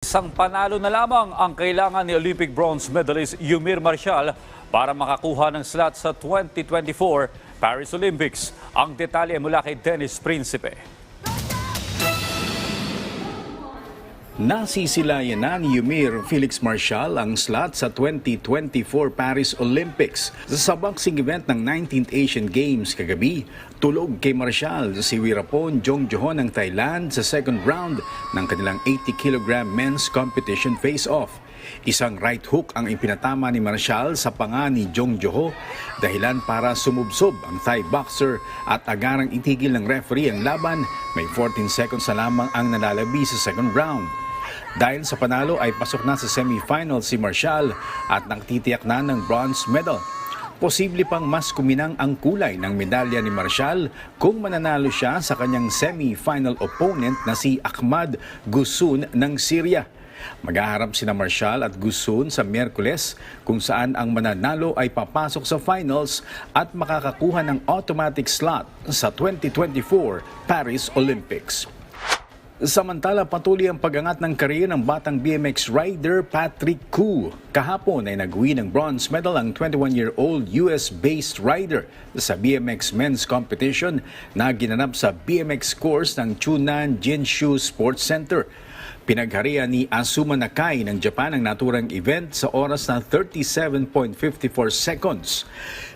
Isang panalo na lamang ang kailangan ni Olympic bronze medalist Yumir Marcial para makakuha ng slot sa 2024 Paris Olympics. Ang detalye mula kay Dennis Principe. Nasisilayan na ni Yumir Felix Marcial ang slot sa 2024 Paris Olympics. Sa boxing event ng 19th Asian Games kagabi, tulog kay Marcial si Wirapon Jongjohon ng Thailand sa second round ng kanilang 80 kg men's competition face-off. Isang right hook ang ipinatama ni Marcial sa panga ni Jongjohon, dahilan para sumubsob ang Thai boxer at agarang itigil ng referee ang laban. May 14 seconds na lamang ang nalalabi sa second round. Dahil sa panalo ay pasok na sa semifinal si Marcial at nakatitiyak na ng bronze medal. Posible pang mas kuminang ang kulay ng medalya ni Marcial kung mananalo siya sa kanyang semifinal opponent na si Ahmad Gussun ng Syria. Maghaharap sina Marcial at Gussun sa Miyerkules kung saan ang mananalo ay papasok sa finals at makakakuha ng automatic slot sa 2024 Paris Olympics. Samantala, patuloy ang pag-angat ng karyer ng batang BMX rider Patrick Koo. Kahapon ay nag-uwi ng bronze medal ang 21-year-old US-based rider sa BMX men's competition na ginanap sa BMX course ng Chunan Jinshu Sports Center. Pinagharian ni Azuma Nakai ng Japan ang naturang event sa oras na 37.54 seconds.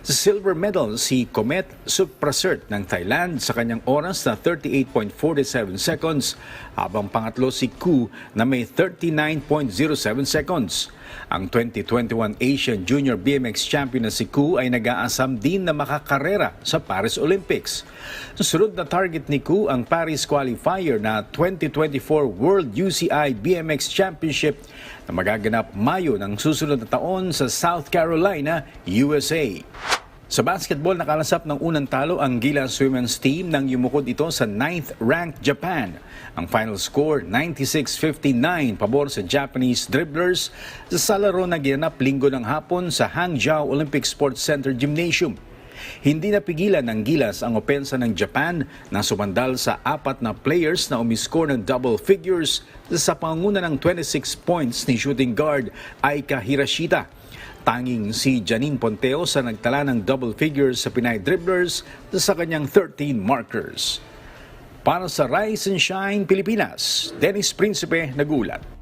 Sa silver medal si Komet Suprasert ng Thailand sa kanyang oras na 38.47 seconds, habang pangatlo si Koo na may 39.07 seconds. Ang 2021 Asian Junior BMX champion na si Koo ay nag-aasam din na makakarera sa Paris Olympics. Susunod na target ni Koo ang Paris qualifier na 2024 World UCI BMX Championship na magaganap Mayo ng susunod na taon sa South Carolina, USA. Sa basketball, nakalasap ng unang talo ang Gilas women's team nang yumukod ito sa 9th-ranked Japan. Ang final score, 96-59 pabor sa Japanese dribblers sa laro na ginanap linggo ng hapon sa Hangzhou Olympic Sports Center Gymnasium. Hindi napigilan ng Gilas ang opensa ng Japan na sumandal sa 4 na players na umiscore ng double figures sa pangunguna ng 26 points ni shooting guard Aika Hirashita. Tanging si Janine Ponteo sa nagtala ng double figures sa Pinay dribblers sa kanyang 13 markers. Para sa Rise and Shine Pilipinas, Dennis Principe nagulat.